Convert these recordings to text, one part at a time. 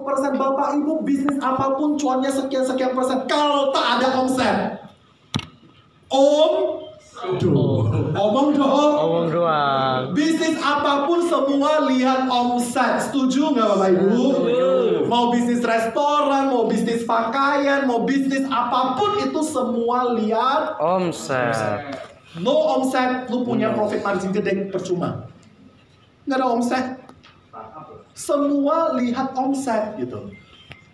90%. Bapak Ibu, bisnis apapun cuannya sekian-sekian persen kalau tak ada omset. Omong doang. Bisnis apapun semua lihat omset. Setuju nggak Bapak Ibu? Mau bisnis restoran, mau bisnis pakaian, mau bisnis apapun itu semua lihat Omset. No omset, lu punya profit margin gede, percuma. Nggak ada omset. Semua lihat omset gitu.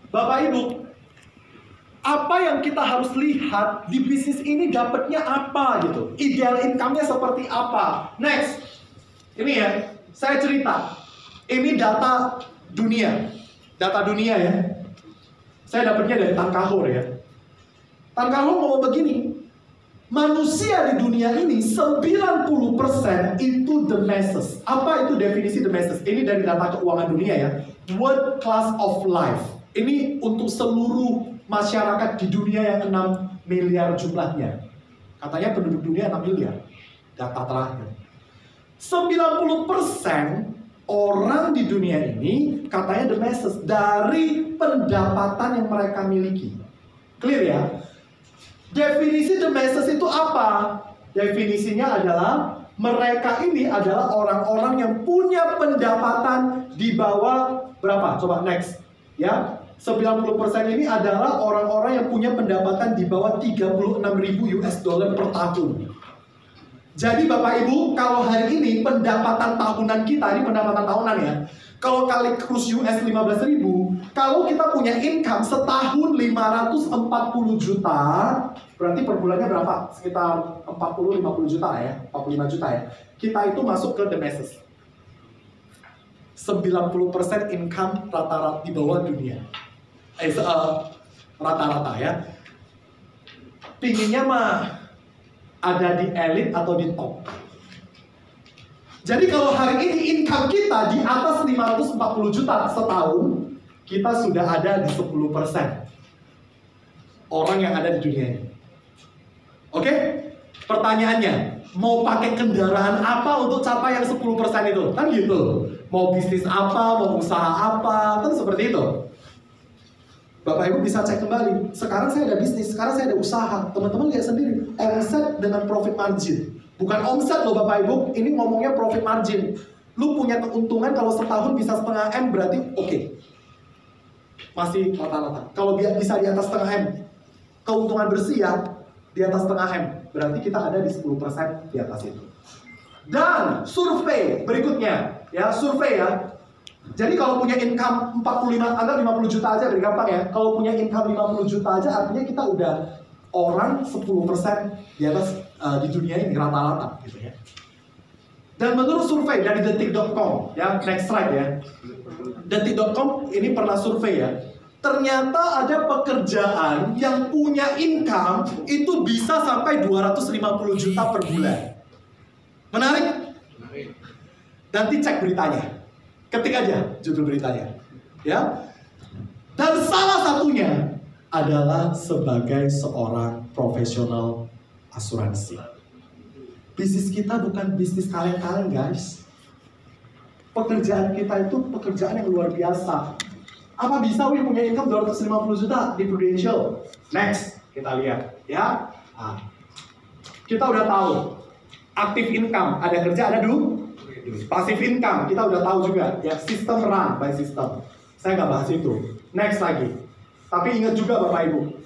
Bapak Ibu, apa yang kita harus lihat di bisnis ini dapatnya apa gitu. Ideal income-nya seperti apa. Next. Ini ya, saya cerita. Ini data dunia. Data dunia ya. Saya dapatnya dari Tan Kahur ya. Tan Kahur ngomong begini. Manusia di dunia ini 90% itu the masses. Apa itu definisi the masses? Ini dari data keuangan dunia ya. World class of life. Ini untuk seluruh masyarakat di dunia yang 6 miliar jumlahnya. Katanya penduduk dunia 6 miliar. Data terakhir. 90% orang di dunia ini katanya the masses dari pendapatan yang mereka miliki. Clear ya? Definisi the masses itu apa? Definisinya adalah mereka ini adalah orang-orang yang punya pendapatan di bawah berapa? Coba next. Ya, 90% ini adalah orang-orang yang punya pendapatan di bawah 36.000 US dollar per tahun. Jadi Bapak Ibu, kalau hari ini pendapatan tahunan kita, ini pendapatan tahunan ya. Kalau kali kurs US 15.000, kalau kita punya income setahun 540 juta, berarti per bulannya berapa? Sekitar 40-50 juta ya, 45 juta ya. Kita itu masuk ke the masses. 90% income rata-rata di bawah dunia. Rata-rata ya. Pinginnya mah ada di elit atau di top. Jadi kalau hari ini income kita di atas 540 juta setahun, kita sudah ada di 10% orang yang ada di dunia ini. Oke? Pertanyaannya, mau pakai kendaraan apa untuk capai yang 10% itu? Kan gitu. Mau bisnis apa, mau usaha apa, kan seperti itu. Bapak Ibu bisa cek kembali. Sekarang saya ada bisnis, sekarang saya ada usaha. Teman-teman lihat sendiri, omset dengan profit margin. Bukan omset loh Bapak Ibu, ini ngomongnya profit margin. Lu punya keuntungan kalau setahun bisa setengah M berarti oke. Masih rata-rata. Kalau bisa di atas setengah M, keuntungan bersih ya di atas setengah M, berarti kita ada di 10% di atas itu. Dan survei berikutnya, ya survei ya. Jadi kalau punya income 45, anggap 50 juta aja, lebih gampang ya. Kalau punya income 50 juta aja, artinya kita udah orang 10% di atas di dunia ini rata-rata gitu ya. Dan menurut survei dari detik.com ya, next slide ya. Detik.com ini pernah survei ya. Ternyata ada pekerjaan yang punya income itu bisa sampai 250 juta per bulan. Menarik? Nanti cek beritanya. Ketik aja judul beritanya. Ya. Dan salah satunya adalah sebagai seorang profesional asuransi. Bisnis kita bukan bisnis kaleng-kaleng guys. Pekerjaan kita itu pekerjaan yang luar biasa. Apa bisa punya income 250 juta di Prudential? Next, kita lihat ya. Kita udah tahu. Active income, ada kerja, ada duit. Passive income, kita udah tahu juga ya. Sistem run by system. Saya nggak bahas itu. Next lagi. Tapi ingat juga Bapak Ibu,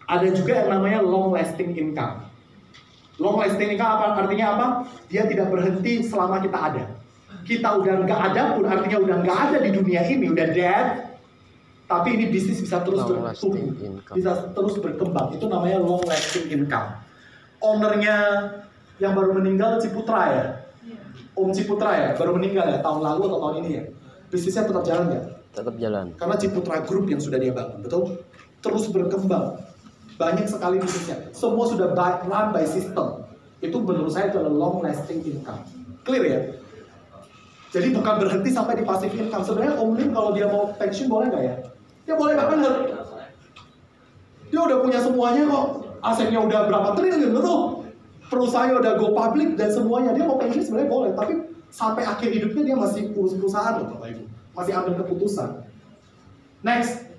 ada juga yang namanya long lasting income. Long lasting income artinya apa? Dia tidak berhenti selama kita ada. Kita udah nggak ada pun artinya udah nggak ada di dunia ini, udah dead. Tapi ini bisnis bisa terus bertumbuh, bisa terus berkembang. Itu namanya long lasting income. Ownernya yang baru meninggal Ciputra ya, Om Ciputra ya, baru meninggal ya tahun lalu atau tahun ini ya. Bisnisnya tetap jalan ya? Tetap jalan. Karena Ciputra Group yang sudah dia bangun, betul? Terus berkembang. Banyak sekali bisnisnya. Semua sudah run by system. Itu menurut saya itu adalah long lasting income. Clear ya? Jadi bukan berhenti sampai di passive income. Sebenarnya Om Lim kalau dia mau pensiun boleh nggak ya? Dia boleh, nggak benar. Dia udah punya semuanya kok. Asetnya udah berapa triliun, betul? Perusahaannya udah go public dan semuanya. Dia mau pensiun sebenarnya boleh. Tapi sampai akhir hidupnya dia masih urus perusahaan loh Bapak Ibu. Masih ambil keputusan. Next,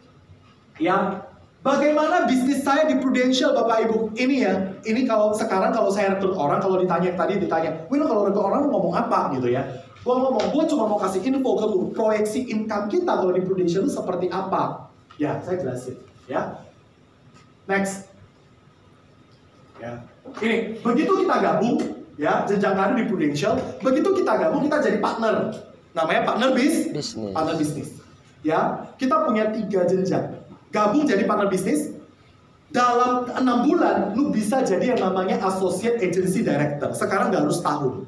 ya, bagaimana bisnis saya di Prudential, Bapak Ibu? Ini ya, ini kalau sekarang kalau saya rekrut orang, kalau ditanya Will kalau rekrut orang ngomong apa gitu ya? Gue cuma mau kasih info ke lu, proyeksi income kita kalau di Prudential itu seperti apa? Ya, saya jelasin, ya. Next, ya, ini begitu kita gabung, ya, jenjang karir di Prudential, begitu kita gabung kita jadi partner, namanya partner bisnis. Ya, kita punya 3 jenjang. Gabung jadi partner bisnis. Dalam 6 bulan, lu bisa jadi yang namanya Associate Agency Director. Sekarang nggak harus tahun.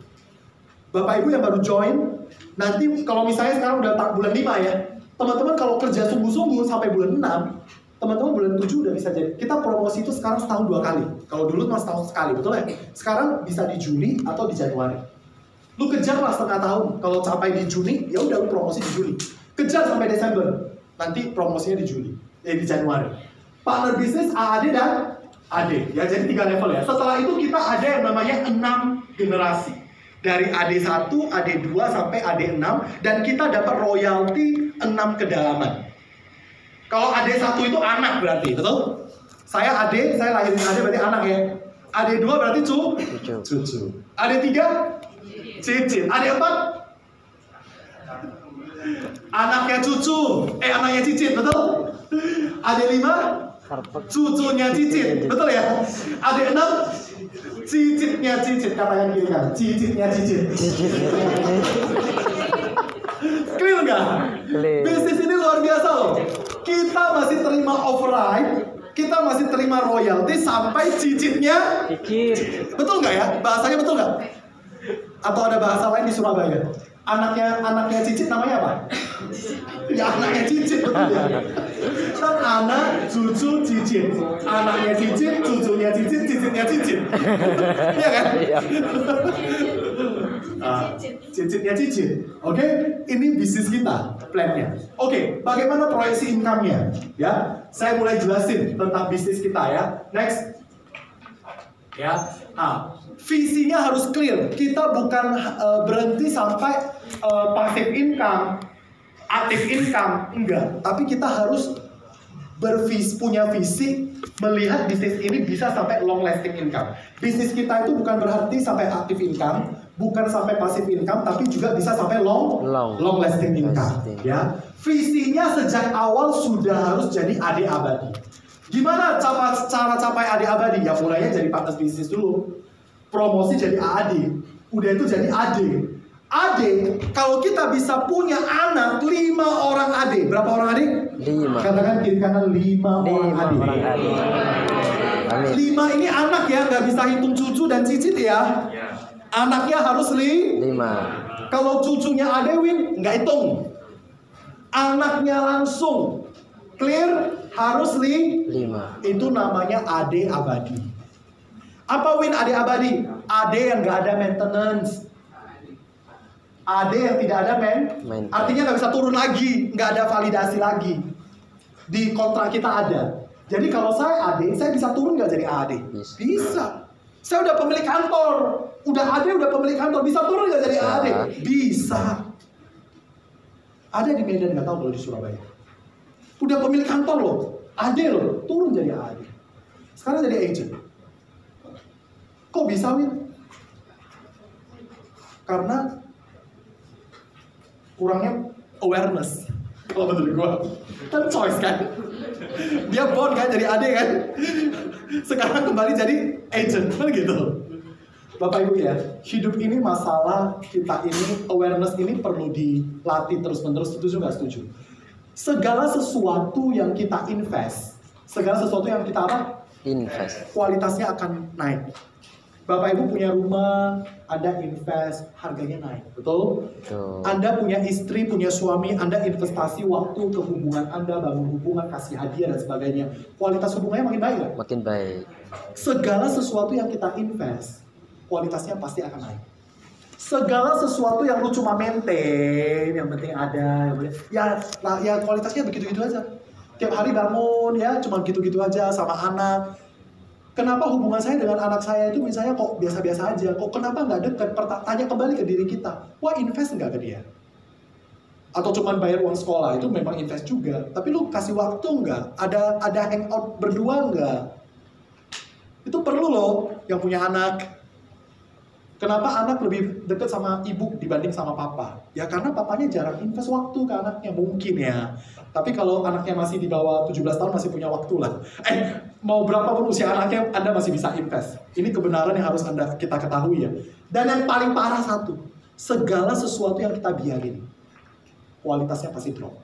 Bapak Ibu yang baru join, nanti kalau misalnya sekarang udah bulan 5 ya, teman-teman kalau kerja sungguh-sungguh sampai bulan 6, teman-teman bulan 7 udah bisa jadi. Kita promosi itu sekarang setahun 2 kali. Kalau dulu cuma setahun sekali, betul ya? Sekarang bisa di Juli atau di Januari. Lu kejar lah setengah tahun. Kalau capai di Juni, ya udah lu promosi di Juli. Kejar sampai Desember, nanti promosinya di Juli, di Januari. Partner bisnis AAD dan AD, ya jadi 3 level ya. Setelah itu kita ada yang namanya 6 generasi. Dari AD1, AD2 sampai AD6, dan kita dapat royalti 6 kedalaman. Kalau AD1 itu anak berarti, betul? Saya AD, saya lahirin AD berarti anak ya. AD2 berarti cucu. AD3 cicit. AD4 anaknya cucu, anaknya cicit, betul? AD5 cucunya cicit, betul ya? AD6 cicitnya cicit, katakan gini kan, cicitnya cicit. Clear nggak? Bisnis ini luar biasa loh. Kita masih terima override, kita masih terima royalti sampai cicitnya cicit. Betul nggak ya? Bahasanya betul nggak? Atau ada bahasa lain di Surabaya? Anaknya cicit namanya apa? Ya anaknya cicit, betul ya? Kan anak, cucu, cicit. Anaknya cicit, cucunya cicit, cicitnya cicit. Iya kan? Cicitnya cicit. Oke, ini bisnis kita, plannya. Oke, bagaimana proyeksi income-nya? Ya, saya mulai jelasin tentang bisnis kita ya. Next. Ya, visinya harus clear. Kita bukan berhenti sampai passive income, aktif income, enggak. Tapi kita harus punya visi melihat bisnis ini bisa sampai long lasting income. Bisnis kita itu bukan berhenti sampai aktif income, bukan sampai passive income, tapi juga bisa sampai long lasting income. Ya, visinya sejak awal sudah harus jadi AD abadi. Gimana cara capai AD abadi? Ya mulainya jadi partner bisnis dulu. Promosi jadi AD. Udah itu jadi AD. AD, kalau kita bisa punya anak 5 orang AD. Berapa orang AD? 5. Katakan kiri kanan 5 orang AD. 5 ini anak ya, nggak bisa hitung cucu dan cicit ya. Anaknya harus 5. Kalau cucunya AD win, nggak hitung. Anaknya langsung. Clear? Harus 5. Itu namanya AD abadi. Apa win AD abadi? AD yang nggak ada maintenance. AD yang tidak ada artinya nggak bisa turun lagi, nggak ada validasi lagi. Di kontrak kita ada. Jadi kalau saya AD, saya bisa turun nggak jadi AD? Bisa. Saya udah pemilik kantor, udah AD, udah pemilik kantor, bisa turun nggak jadi AD? Bisa. Ada di Medan, nggak tahu kalau di Surabaya. Udah pemilik kantor loh, AD loh, turun jadi AD. Sekarang jadi agent. Kok bisa, Win? Karena kurangnya awareness. Kalau menurut gua, kan choice kan. Dia born kan jadi AD kan. Sekarang kembali jadi agent, kan gitu. Bapak Ibu ya, hidup ini masalah kita ini, awareness ini perlu dilatih terus-menerus. Setuju nggak setuju? Segala sesuatu yang kita invest, segala sesuatu yang kita invest, kualitasnya akan naik. Bapak Ibu punya rumah, Anda invest, harganya naik, betul? Anda punya istri, punya suami, Anda investasi waktu ke hubungan Anda, bangun hubungan, kasih hadiah dan sebagainya. Kualitas hubungannya makin baik nggak? Makin baik. Segala sesuatu yang kita invest, kualitasnya pasti akan naik. Segala sesuatu yang lu cuma maintain, yang penting ada, ya kualitasnya begitu-gitu aja. Tiap hari bangun ya, cuma gitu-gitu aja sama anak. Kenapa hubungan saya dengan anak saya itu misalnya kok biasa-biasa aja? Kok kenapa nggak dekat? Tanya kembali ke diri kita. Wah, invest nggak ke dia? atau cuman bayar uang sekolah, itu memang invest juga. Tapi lu kasih waktu nggak? Ada hangout berdua nggak? Itu perlu loh yang punya anak. Kenapa anak lebih dekat sama ibu dibanding sama papa? Ya karena papanya jarang invest waktu ke anaknya, mungkin ya. Tapi kalau anaknya masih di bawah 17 tahun masih punya waktu lah. Mau berapapun usia anaknya, Anda masih bisa invest. Ini kebenaran yang harus kita ketahui ya. Dan yang paling parah satu, segala sesuatu yang kita biarin, kualitasnya pasti drop.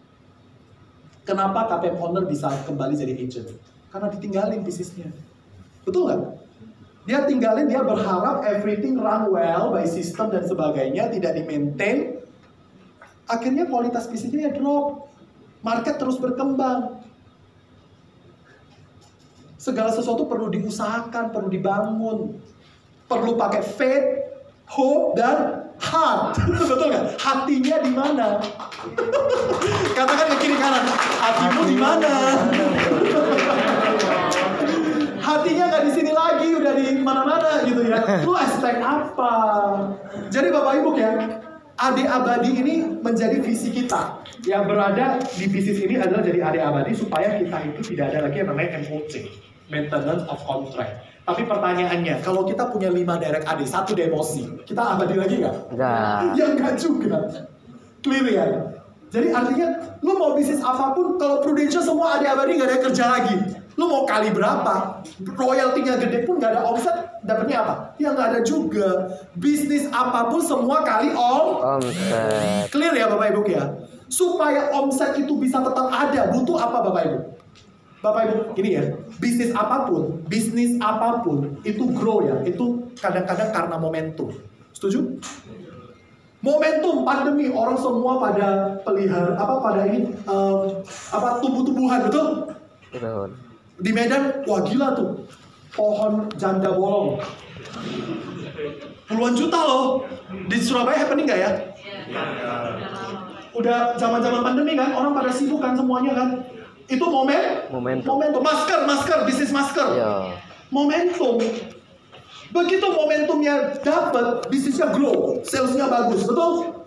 Kenapa KPM owner bisa kembali jadi agent? Karena ditinggalin bisnisnya. Betul nggak? Dia tinggalin, dia berharap everything run well by system dan sebagainya, tidak di-maintain. Akhirnya kualitas bisnisnya ya drop. Market terus berkembang. Segala sesuatu perlu diusahakan, perlu dibangun. Perlu pakai faith, hope, dan heart. Betul nggak? Hatinya di mana? Katakan ke kiri kanan, hatimu di mana? Hatinya nggak di sini lagi, udah di mana-mana gitu ya. Lu expect apa? Jadi Bapak Ibu ya, AD Abadi ini menjadi visi kita. Yang berada di bisnis ini adalah jadi AD Abadi supaya kita itu tidak ada lagi yang namanya MOC, Maintenance of Contract. Tapi pertanyaannya, kalau kita punya 5 direct AD, 1 demosi, kita abadi lagi nggak? Enggak. Ya nggak juga. Clear ya? Jadi artinya, lu mau bisnis apapun, kalau Prudential semua AD Abadi nggak ada yang kerja lagi. Lu mau kali berapa, royaltinya gede pun nggak ada omset, dapatnya apa? Ya nggak ada juga. Bisnis apapun semua kali Omset. Clear ya Bapak Ibu ya? Supaya omset itu bisa tetap ada, butuh apa Bapak Ibu? Bapak Ibu, gini ya, bisnis apapun itu grow ya, itu kadang-kadang karena momentum. Setuju? Momentum pandemi, orang semua pada pelihara tumbuh-tumbuhan, betul? Betul. Di Medan, wah gila tuh, pohon janda bolong. Puluhan juta loh. Di Surabaya happening nggak ya? Udah zaman-zaman pandemi kan, orang pada sibuk kan semuanya kan. Itu momentum. Masker, bisnis masker. Iya. Momentum. Begitu momentumnya dapat, bisnisnya grow, salesnya bagus, betul?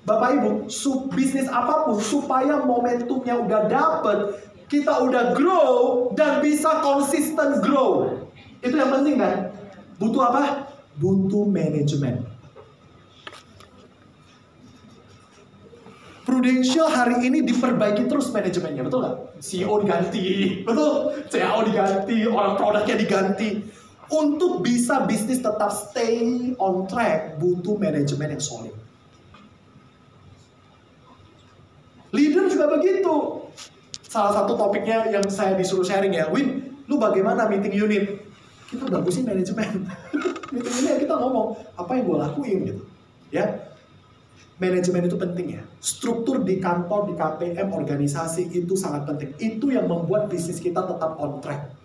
Bapak Ibu, bisnis apapun supaya momentumnya udah dapat, kita udah grow dan bisa konsisten grow. Itu yang penting kan? Butuh apa? Butuh manajemen. Prudential hari ini diperbaiki terus manajemennya, betul nggak? CEO diganti, betul? CAO diganti, orang produknya diganti. Untuk bisa bisnis tetap stay on track, butuh manajemen yang solid. Leader juga begitu. Salah satu topiknya yang saya disuruh sharing ya, Win, lu bagaimana meeting unit? Kita bagusin manajemen. Meeting unit ya kita ngomong, apa yang gue lakuin gitu. Ya, manajemen itu penting ya. Struktur di kantor, di KPM, organisasi itu sangat penting. Itu yang membuat bisnis kita tetap on track.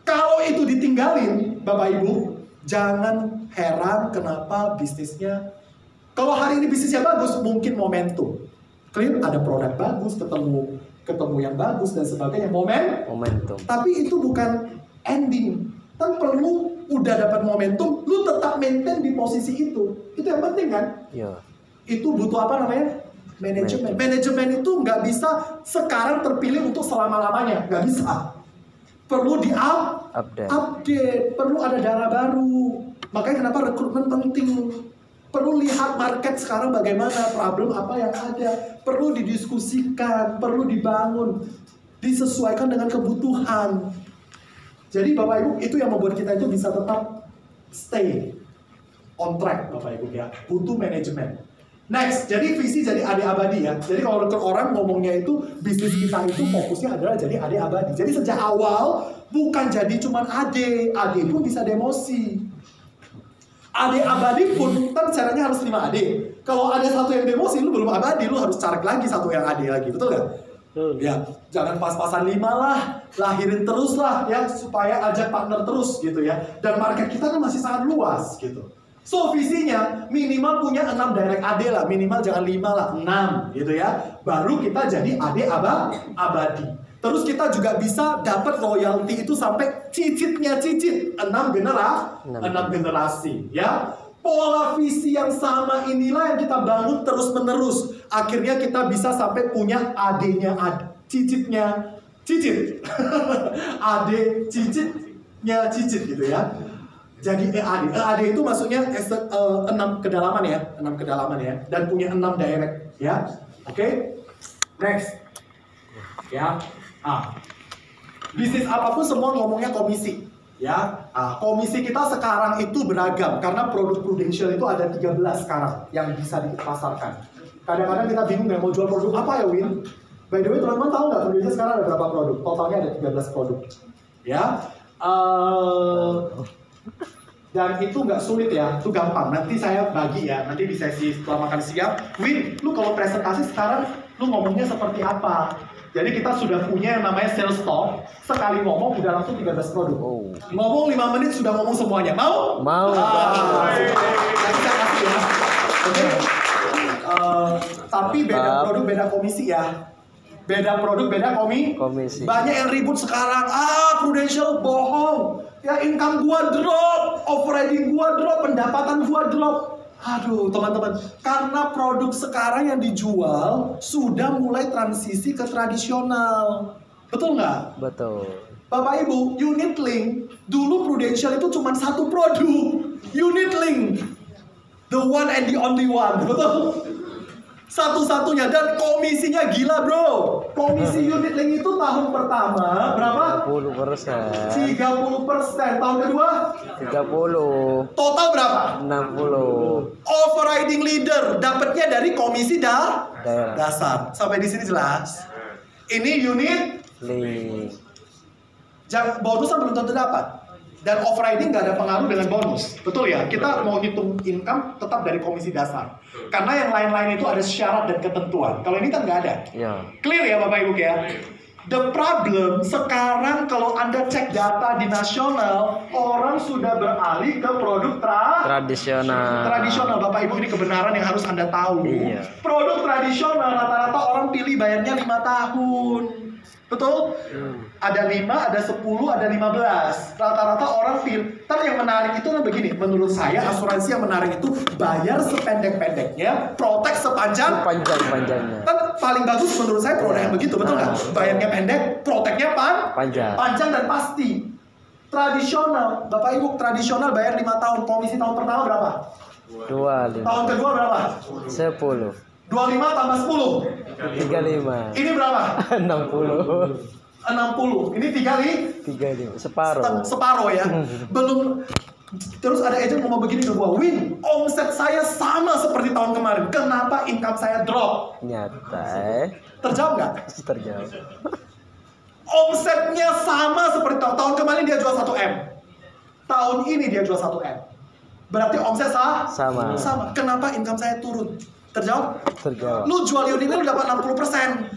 Kalau itu ditinggalin, Bapak Ibu, jangan heran kenapa bisnisnya. Kalau hari ini bisnisnya bagus, mungkin momentum. Clear, ada produk bagus, ketemu yang bagus dan sebagainya, momentum. Tapi itu bukan ending. Kan perlu udah dapat momentum, lu tetap maintain di posisi itu. Itu yang penting kan? Iya. Itu butuh apa namanya? Manajemen. Manajemen itu nggak bisa sekarang terpilih untuk selama-lamanya, nggak bisa. Perlu update, perlu ada darah baru. Makanya kenapa rekrutmen penting. Perlu lihat market sekarang bagaimana, problem apa yang ada. Perlu didiskusikan, perlu dibangun, disesuaikan dengan kebutuhan. Jadi Bapak Ibu, itu yang membuat kita itu bisa tetap stay on track Bapak Ibu ya. Butuh manajemen. Next, jadi visi jadi AD Abadi ya. Jadi kalau orang ngomongnya itu bisnis kita itu fokusnya adalah jadi AD Abadi. Jadi sejak awal bukan jadi cuman AD pun bisa demosi. AD Abadi pun kan caranya harus 5 AD. Kalau ada satu yang demosi, lu belum Abadi, lu harus cari lagi satu yang AD lagi, betul nggak? Ya, jangan pas-pasan 5 lah, lahirin terus lah ya supaya ajak partner terus gitu ya. Dan market kita kan masih sangat luas gitu. So visinya minimal punya 6 direct AD lah, minimal jangan 5 lah, 6 gitu ya. Baru kita jadi AD Abadi. Terus kita juga bisa dapat royalti itu sampai cicit 6 generasi ya. Pola visi yang sama inilah yang kita bangun terus-menerus. Akhirnya kita bisa sampai punya AD-nya, cicitnya, cicit. AD, cicitnya, cicit gitu ya. Jadi EAD. EAD itu maksudnya 6 kedalaman ya. 6 kedalaman ya. Dan punya 6 direct ya. Oke? Next. Ya. Bisnis apapun semua ngomongnya komisi. Ya, komisi kita sekarang itu beragam karena produk Prudential itu ada 13 sekarang yang bisa dipasarkan. Kadang-kadang kita bingung ya mau jual produk apa ya, Win? By the way, teman-teman tahu nggak Prudential sekarang ada berapa produk? Totalnya ada 13 produk. Ya, dan itu nggak sulit ya, itu gampang. Nanti saya bagi ya, nanti di sesi setelah makan siang. Win, lu kalau presentasi sekarang lu ngomongnya seperti apa? Jadi kita sudah punya yang namanya sales talk. Sekali ngomong udah langsung 13 produk. Ngomong 5 menit sudah ngomong semuanya. Mau? Mau. Nanti saya kasih ya. Oke. Tapi beda produk, beda komisi ya. Beda produk, beda komisi. Banyak yang ribut sekarang. Prudential bohong. Ya income gua drop, overriding gua drop, pendapatan gua drop. Aduh teman-teman, karena produk sekarang yang dijual sudah mulai transisi ke tradisional. Betul nggak? Betul. Bapak Ibu, unit link dulu Prudential itu cuma satu produk, unit link, the one and the only one, betul? Satu-satunya, dan komisinya gila bro. Komisi unit link itu tahun pertama berapa? 30%. 30%. Tahun kedua? 30. Total berapa? 60. Overriding leader dapatnya dari komisi Daerah. dasar. Sampai di sini jelas. Ini unit Link. bonusan belum tentu dapat. Dan overriding nggak ada pengaruh dengan bonus. Betul ya? Kita mau hitung income tetap dari komisi dasar. Karena yang lain-lain itu ada syarat dan ketentuan. Kalau ini kan nggak ada. Ya. Clear ya Bapak Ibu ya? The problem sekarang kalau Anda cek data di nasional, orang sudah beralih ke produk tradisional. Bapak Ibu, ini kebenaran yang harus Anda tahu. Iya. Produk tradisional rata-rata orang pilih bayarnya 5 tahun. Betul? Ada 5, ada 10, ada 15. Rata-rata orang pilih. Tapi yang menarik itu begini, menurut saya asuransi yang menarik itu bayar sependek-pendeknya, protek Panjang-panjangnya. Kan paling bagus menurut saya produk yang begitu, betul nggak? Bayarnya pendek, proteknya panjang dan pasti. Tradisional, Bapak Ibu, tradisional bayar 5 tahun, komisi tahun pertama berapa? 25. Tahun kedua berapa? 10. 25 tambah 10. 35. Ini berapa? 60. 60. Ini 35. Separuh ya. Belum. Terus ada agent ngomong begini ke gua, Win, omset saya sama seperti tahun kemarin. Kenapa income saya drop? Nyata. Terjawab nggak? Terjawab. Omsetnya sama seperti tahun kemarin dia jual 1M. Tahun ini dia jual 1M. Berarti omset sama. Kenapa income saya turun? Terjawab? Terjawab. Lu jual unit lu dapat 60%.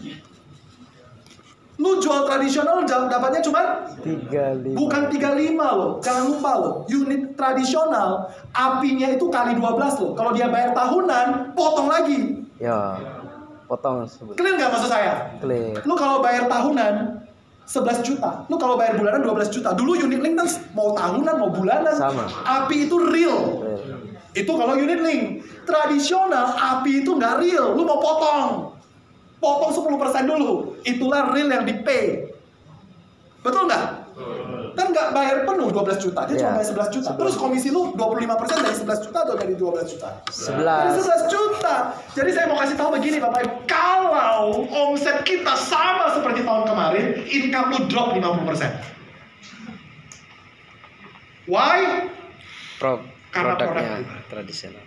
Lu jual tradisional dapatnya cuma 35. Bukan 35 loh. Jangan lupa loh. Unit tradisional apinya itu kali 12 loh. Kalau dia bayar tahunan, potong lagi. Ya. Potong sebut. Clear nggak maksud saya? Clear. Lu kalau bayar tahunan 11 juta. Lu kalau bayar bulanan 12 juta. Dulu unit link kan mau tahunan mau bulanan. Sama. Api itu real. Itu kalau unit link. Tradisional api itu nggak real. Lu mau potong 10% dulu. Itulah real yang di pay. Betul nggak? Kan nggak bayar penuh 12 juta. Dia cuma bayar 11 juta. Terus komisi lu 25% dari 11 juta atau dari 12 juta? 11. Dari 11 juta. Jadi saya mau kasih tahu begini Bapak Ibu. Kalau omset kita sama seperti tahun kemarin, income lu drop 50%. Why? Karena Produknya produk tradisional.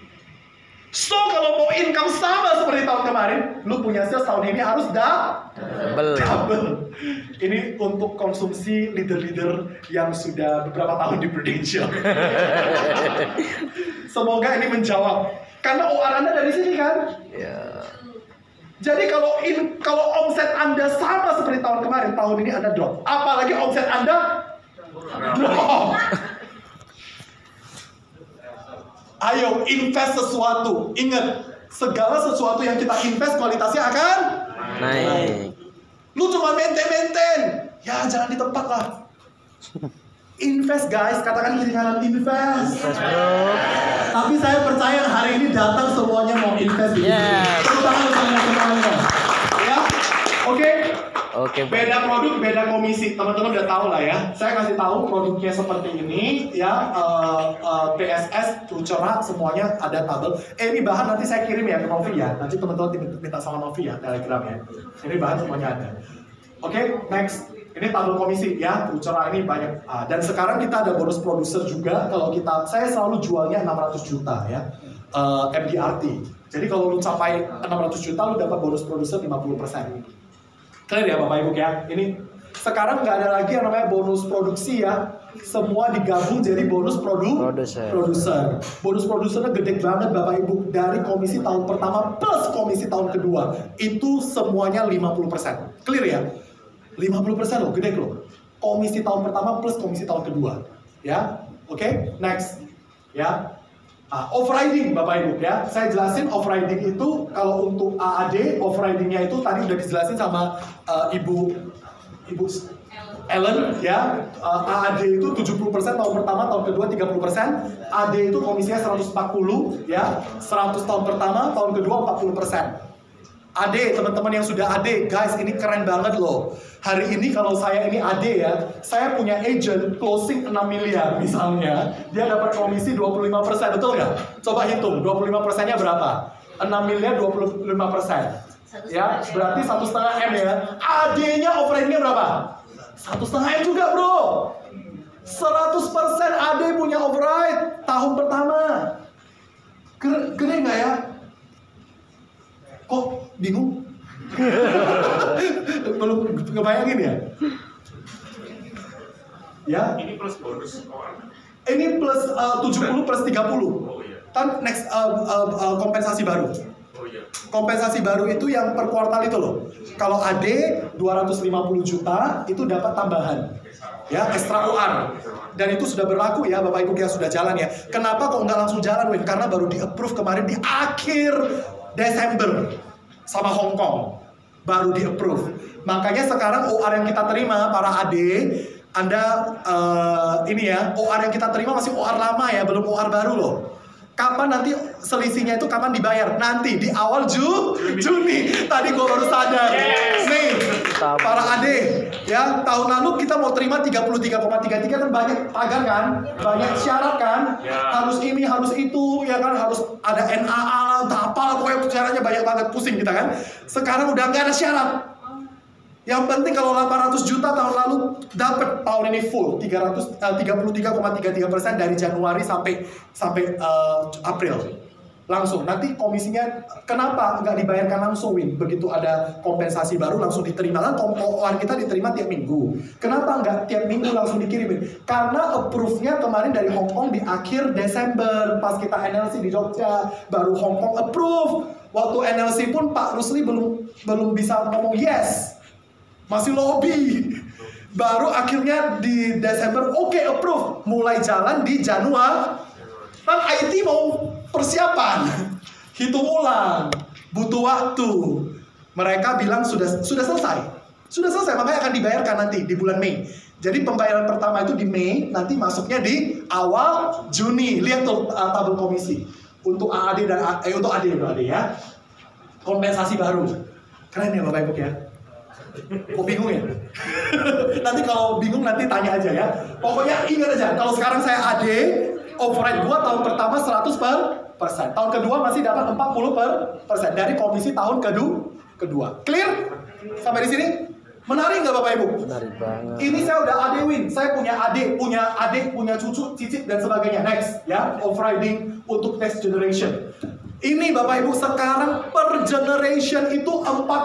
So kalau mau income sama seperti tahun kemarin, lu punya sales tahun ini harus double. Ini untuk konsumsi leader-leader yang sudah beberapa tahun di Prudential. Semoga ini menjawab. Karena OR Anda dari sini kan? Ya. Jadi kalau omset Anda sama seperti tahun kemarin, tahun ini Anda drop. Apalagi omset Anda drop. Ayo invest sesuatu. Ingat, segala sesuatu yang kita invest kualitasnya akan naik. Lu cuma maintain. Ya jangan di tempat lah. Invest guys, katakan kiri kanan invest. Invest bro. Tapi saya percaya hari ini datang semuanya mau invest di sini. Yes. Tepuk tangan untuk semuanya. Ya, oke. Oke. Beda produk, beda komisi. Teman-teman udah tahu lah ya. Saya kasih tahu produknya seperti ini, ya. PSS, Tucera, semuanya ada tabel. Ini bahan nanti saya kirim ya ke Novi ya. Nanti teman-teman minta sama Novi ya, Telegram ya. Ini bahan semuanya ada. Oke, next. Ini tabel komisi ya, Tucera ini banyak. Dan sekarang kita ada bonus produser juga. Kalau saya selalu jualnya 600 juta ya, MDRT. Jadi kalau lu capai 600 juta, lu dapat bonus produser 50%. Clear ya Bapak Ibu ya? Ini sekarang nggak ada lagi yang namanya bonus produksi ya. Semua digabung jadi bonus produser. Bonus produsernya gede banget Bapak Ibu. Dari komisi tahun pertama plus komisi tahun kedua. Itu semuanya 50%. Clear ya? 50% loh, gede loh. Komisi tahun pertama plus komisi tahun kedua. Ya, oke, next. Ya, off-riding Bapak Ibu ya. Saya jelasin off-riding itu kalau untuk AAD, off-ridingnya itu tadi udah dijelasin sama Ibu Ellen ya. AAD itu 70% tahun pertama, tahun kedua 30%. AD itu komisinya 140 ya. 100 tahun pertama, tahun kedua 40%. AD, teman-teman yang sudah AD, guys, ini keren banget loh. Hari ini kalau saya ini AD ya, saya punya agent closing 6 miliar misalnya, dia dapat komisi 25%, betul nggak? Coba hitung, 25%-nya berapa? 6 miliar 25%. Ya, berarti 1,5 M ya. AD-nya overhead-nya berapa? 1,5 M juga bro. 100% AD punya override tahun pertama. Gede nggak ya? Kok bingung? Belum ngebayangin ya? Ya? Ini plus bonus. Ini plus 70 plus 30. Oh iya. Kan next kompensasi baru. Oh iya. Kompensasi baru itu yang per kuartal itu loh. Kalau AD 250 juta itu dapat tambahan. Ya, ekstra UR. Dan itu sudah berlaku ya Bapak Ibu yang sudah jalan ya. Kenapa kok nggak langsung jalan Win? Karena baru di-approve kemarin di akhir Desember sama Hong Kong. Baru di-approve. Makanya sekarang OR yang kita terima para AD, Anda ini ya, OR yang kita terima masih OR lama ya, belum OR baru loh. Kapan nanti selisihnya itu kapan dibayar? Nanti di awal Juni. Tadi gue baru sadar. Nih, para AD ya, tahun lalu kita mau terima 33,33 kan banyak tagar kan, banyak syarat kan, harus ini, harus itu, ya kan, harus ada NAA lah, entah apa, pokoknya syaratnya banyak banget, pusing kita kan. Sekarang udah nggak ada syarat. Yang penting kalau 800 juta tahun lalu dapat tahun ini full 33,33% dari Januari sampai April. Langsung nanti komisinya kenapa nggak dibayarkan langsung Win? Begitu ada kompensasi baru langsung diterima kan, OR kita diterima tiap minggu. Kenapa nggak tiap minggu langsung dikirimin? Karena approve-nya kemarin dari Hong Kong di akhir Desember pas kita NLC di Jogja, baru Hong Kong approve. Waktu NLC pun Pak Rusli belum bisa ngomong yes. Masih lobby. Baru akhirnya di Desember oke, approve. Mulai jalan di Januari. Kan IT mau persiapan. Hitung ulang. Butuh waktu. Mereka bilang sudah selesai. Sudah selesai, makanya akan dibayarkan nanti di bulan Mei. Jadi pembayaran pertama itu di Mei, nanti masuknya di awal Juni. Lihat tuh tabel komisi. Untuk AAD dan untuk AD ya. Kompensasi baru. Keren ya Bapak Ibu ya. Kok bingung ya? Nanti kalau bingung nanti tanya aja ya. Pokoknya ingat aja, kalau sekarang saya AD, override gua tahun pertama 100%. Tahun kedua masih dapat 40% dari komisi tahun kedua. Clear? Sampai di sini? Menarik nggak Bapak Ibu? Menarik banget. Ini saya udah AD Win, saya punya adik, punya cucu, cicit dan sebagainya. Next ya, off-riding untuk next generation. Ini Bapak Ibu sekarang per generation itu 4